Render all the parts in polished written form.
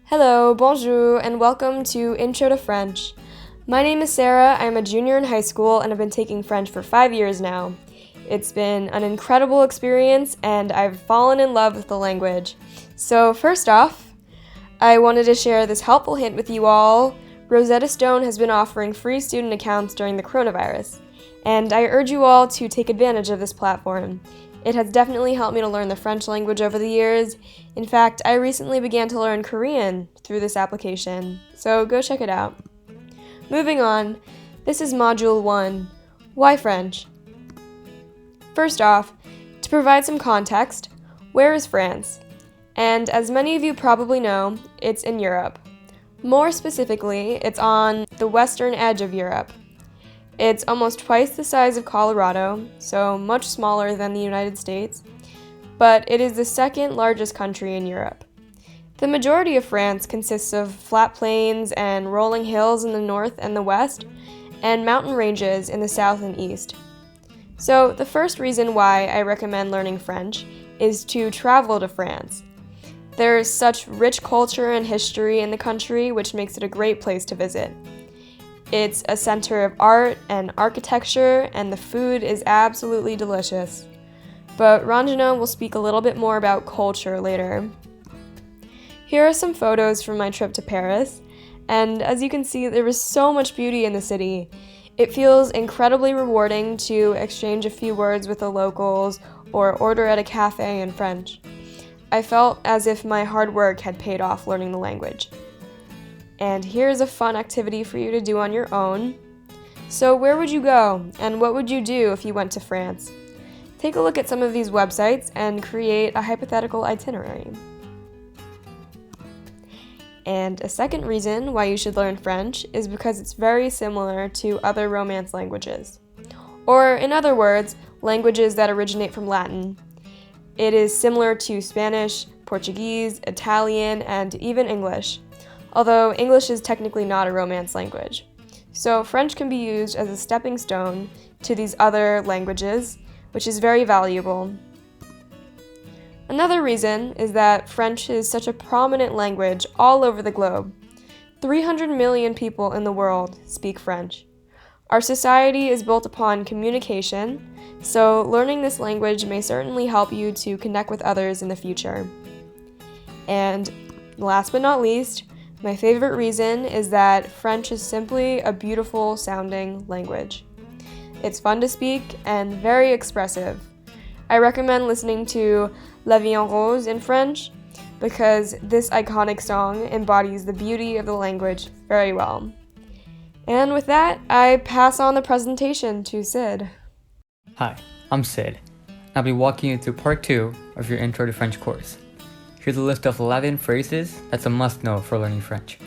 Hello, bonjour, and welcome to Intro to French. My name is Sarah, I'm a junior in high school, and I've been taking French for 5 years now. It's been an incredible experience, and I've fallen in love with the language. So first off, I wanted to share this helpful hint with you all. Rosetta Stone has been offering free student accounts during the coronavirus, and I urge you all to take advantage of this platform. It has definitely helped me to learn the French language over the years. In fact, I recently began to learn Korean through this application, so go check it out. Moving on, this is Module 1, Why French? First off, to provide some context, where is France? And as many of you probably know, it's in Europe. More specifically, it's on the western edge of Europe. It's almost twice the size of Colorado, so much smaller than the United States, but it is the second largest country in Europe. The majority of France consists of flat plains and rolling hills in the north and the west, and mountain ranges in the south and east. So the first reason why I recommend learning French is to travel to France. There's such rich culture and history in the country, which makes it a great place to visit. It's a center of art and architecture, and the food is absolutely delicious. But Ranjana will speak a little bit more about culture later. Here are some photos from my trip to Paris, and as you can see, there was so much beauty in the city. It feels incredibly rewarding to exchange a few words with the locals or order at a cafe in French. I felt as if my hard work had paid off learning the language. And here's a fun activity for you to do on your own. So where would you go, and what would you do if you went to France? Take a look at some of these websites and create a hypothetical itinerary. And a second reason why you should learn French is because it's very similar to other Romance languages. Or in other words, languages that originate from Latin. It is similar to Spanish, Portuguese, Italian, and even English. Although English is technically not a Romance language. So French can be used as a stepping stone to these other languages, which is very valuable. Another reason is that French is such a prominent language all over the globe. 300 million people in the world speak French. Our society is built upon communication, so learning this language may certainly help you to connect with others in the future. And last but not least, my favorite reason is that French is simply a beautiful sounding language. It's fun to speak and very expressive. I recommend listening to La Vie en Rose in French because this iconic song embodies the beauty of the language very well. And with that, I pass on the presentation to Sid. Hi, I'm Sid. I'll be walking you through part 2 of your Intro to French course. Here's a list of 11 phrases that's a must-know for learning French.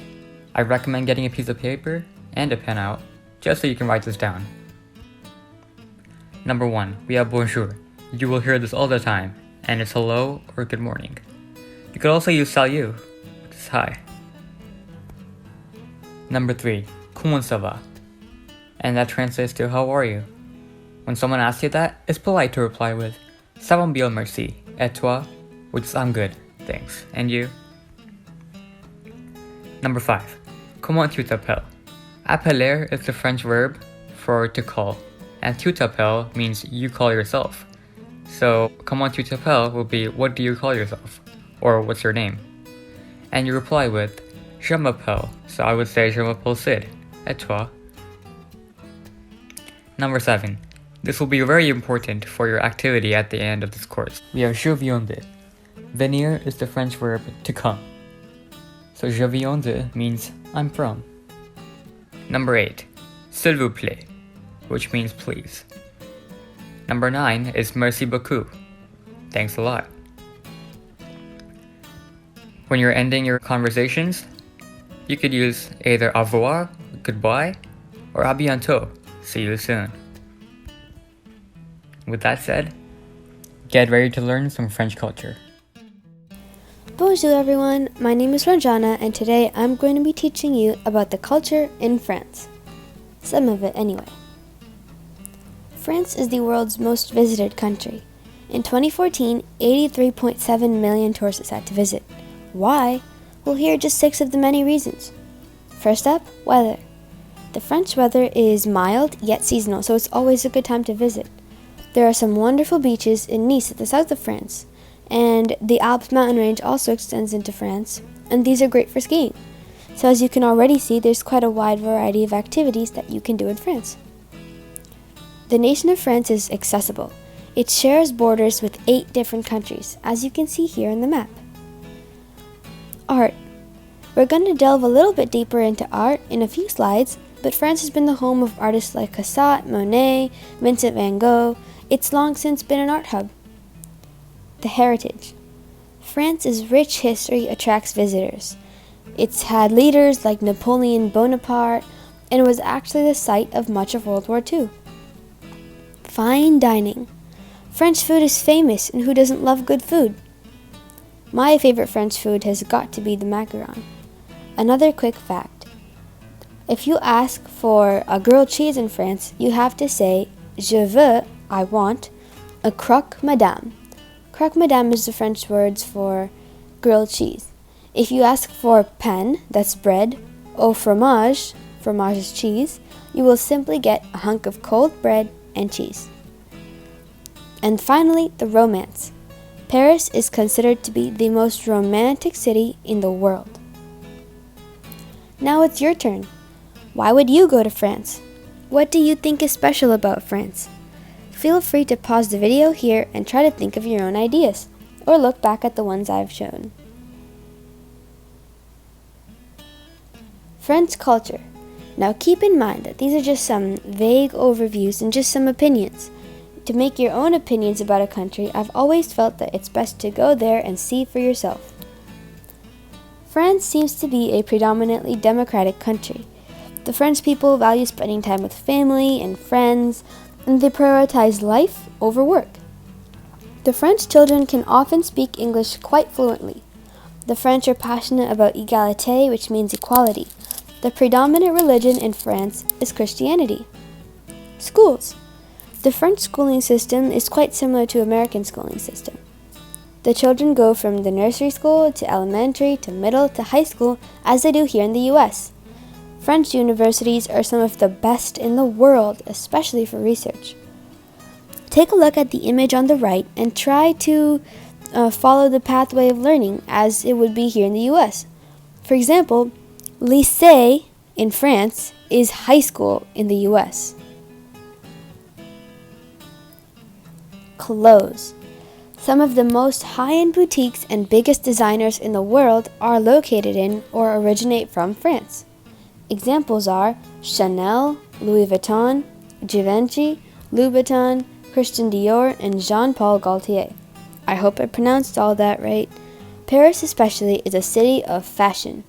I recommend getting a piece of paper and a pen out, just so you can write this down. Number 1, we have bonjour. You will hear this all the time, and it's hello or good morning. You could also use salut, which is hi. Number 3, comment ça va? And that translates to how are you? When someone asks you that, it's polite to reply with ça va bien merci, et toi? Which is I'm good. Thanks. And you? Number 5. Comment tu t'appelles? Appeler is the French verb for to call, and tu t'appelles means you call yourself. So, comment tu t'appelles will be what do you call yourself? Or what's your name? And you reply with je m'appelle, so I would say je m'appelle Sid. Et toi? Number 7. This will be very important for your activity at the end of this course. We have je viens de. Venir is the French verb to come. So je viens de means I'm from. Number 8. S'il vous plaît, which means please. Number 9 is merci beaucoup. Thanks a lot. When you're ending your conversations, you could use either au revoir, goodbye, or à bientôt, see you soon. With that said, get ready to learn some French culture. Bonjour everyone, my name is Ranjana and today I'm going to be teaching you about the culture in France. Some of it anyway. France is the world's most visited country. In 2014, 83.7 million tourists had to visit. Why? Well, here are just 6 of the many reasons. First up, weather. The French weather is mild yet seasonal, so it's always a good time to visit. There are some wonderful beaches in Nice at the south of France, and the Alps mountain range also extends into France, and these are great for skiing. So as you can already see, there's quite a wide variety of activities that you can do in France. The nation of France is accessible. It shares borders with 8 different countries, as you can see here on the map. Art. We're going to delve a little bit deeper into art in a few slides, but France has been the home of artists like Cassatt, Monet, Vincent van Gogh. It's long since been an art hub. The heritage. France's rich history attracts visitors. It's had leaders like Napoleon Bonaparte, and was actually the site of much of World War II. Fine dining. French food is famous, and who doesn't love good food? My favorite French food has got to be the macaron. Another quick fact. If you ask for a grilled cheese in France, you have to say, je veux, I want, a croque madame. Croque madame is the French words for grilled cheese. If you ask for pain, that's bread, au fromage, fromage is cheese, you will simply get a hunk of cold bread and cheese. And finally, the romance. Paris is considered to be the most romantic city in the world. Now it's your turn. Why would you go to France? What do you think is special about France? Feel free to pause the video here and try to think of your own ideas, or look back at the ones I've shown. French culture. Now keep in mind that these are just some vague overviews and just some opinions. To make your own opinions about a country, I've always felt that it's best to go there and see for yourself. France seems to be a predominantly democratic country. The French people value spending time with family and friends, and they prioritize life over work. The French children can often speak English quite fluently. The French are passionate about égalité, which means equality. The predominant religion in France is Christianity. Schools. The French schooling system is quite similar to American schooling system. The children go from the nursery school to elementary to middle to high school as they do here in the US. French universities are some of the best in the world, especially for research. Take a look at the image on the right and try to follow the pathway of learning as it would be here in the US. For example, lycée in France is high school in the US. Clothes. Some of the most high-end boutiques and biggest designers in the world are located in or originate from France. Examples are Chanel, Louis Vuitton, Givenchy, Louboutin, Christian Dior, and Jean-Paul Gaultier. I hope I pronounced all that right. Paris especially is a city of fashion.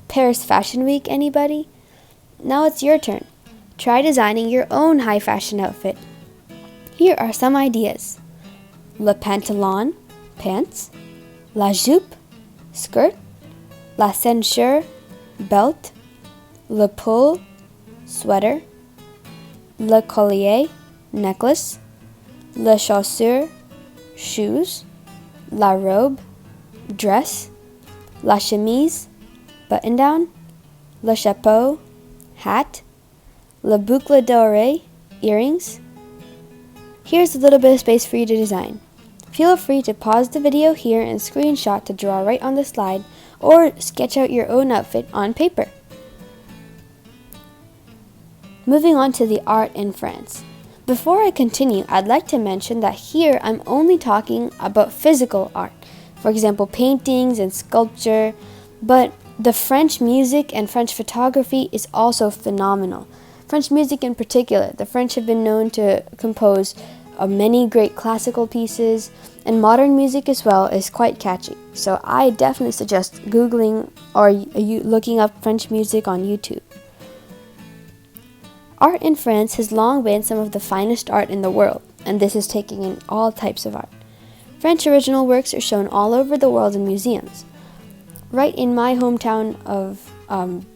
Paris Fashion Week, anybody? Now it's your turn. Try designing your own high fashion outfit. Here are some ideas. Le pantalon, pants. La jupe, skirt. La ceinture, belt. Le pull, sweater. Le collier, necklace. Le chaussure, shoes. La robe, dress. La chemise, button down. Le chapeau, hat. Le boucle d'oreille, earrings. Here's a little bit of space for you to design. Feel free to pause the video here and screenshot to draw right on the slide, or sketch out your own outfit on paper. Moving on to the art in France. Before I continue, I'd like to mention that here I'm only talking about physical art, for example paintings and sculpture, but the French music and French photography is also phenomenal. French music in particular, the French have been known to compose many great classical pieces, and modern music as well is quite catchy. So I definitely suggest Googling or looking up French music on YouTube. Art in France has long been some of the finest art in the world, and this is taking in all types of art. French original works are shown all over the world in museums. Right in my hometown of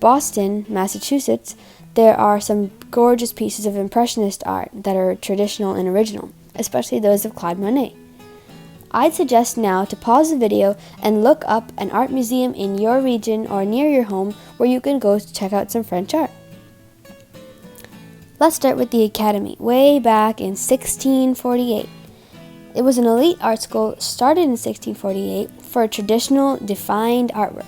Boston, Massachusetts, there are some gorgeous pieces of Impressionist art that are traditional and original, especially those of Claude Monet. I'd suggest now to pause the video and look up an art museum in your region or near your home where you can go to check out some French art. Let's start with the Academy, way back in 1648. It was an elite art school started in 1648 for traditional defined artwork.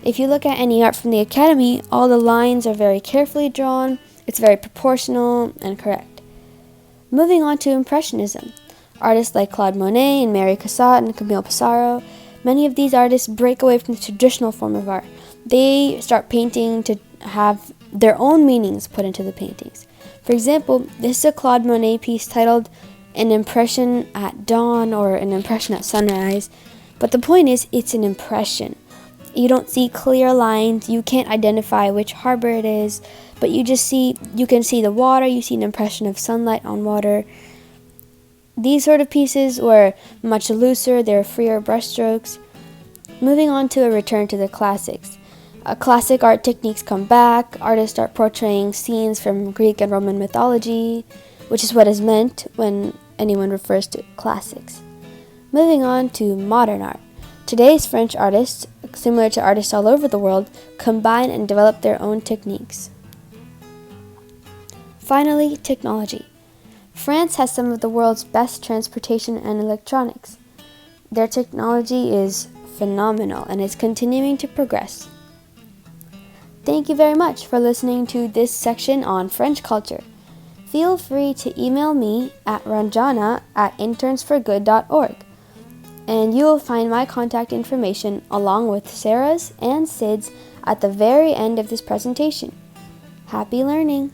If you look at any art from the Academy, all the lines are very carefully drawn, it's very proportional and correct. Moving on to Impressionism. Artists like Claude Monet and Mary Cassatt and Camille Pissarro, many of these artists break away from the traditional form of art. They start painting to have their own meanings put into the paintings. For example, this is a Claude Monet piece titled An Impression at Dawn or An Impression at Sunrise. But the point is, it's an impression. You don't see clear lines, you can't identify which harbor it is, but you can see the water, you see an impression of sunlight on water. These sort of pieces were much looser, they're freer brushstrokes. Moving on to a return to the classics. Classic art techniques come back, artists start portraying scenes from Greek and Roman mythology, which is what is meant when anyone refers to classics. Moving on to modern art. Today's French artists, similar to artists all over the world, combine and develop their own techniques. Finally, technology. France has some of the world's best transportation and electronics. Their technology is phenomenal and is continuing to progress. Thank you very much for listening to this section on French culture. Feel free to email me at ranjana@internsforgood.org, and you will find my contact information along with Sarah's and Sid's at the very end of this presentation. Happy learning!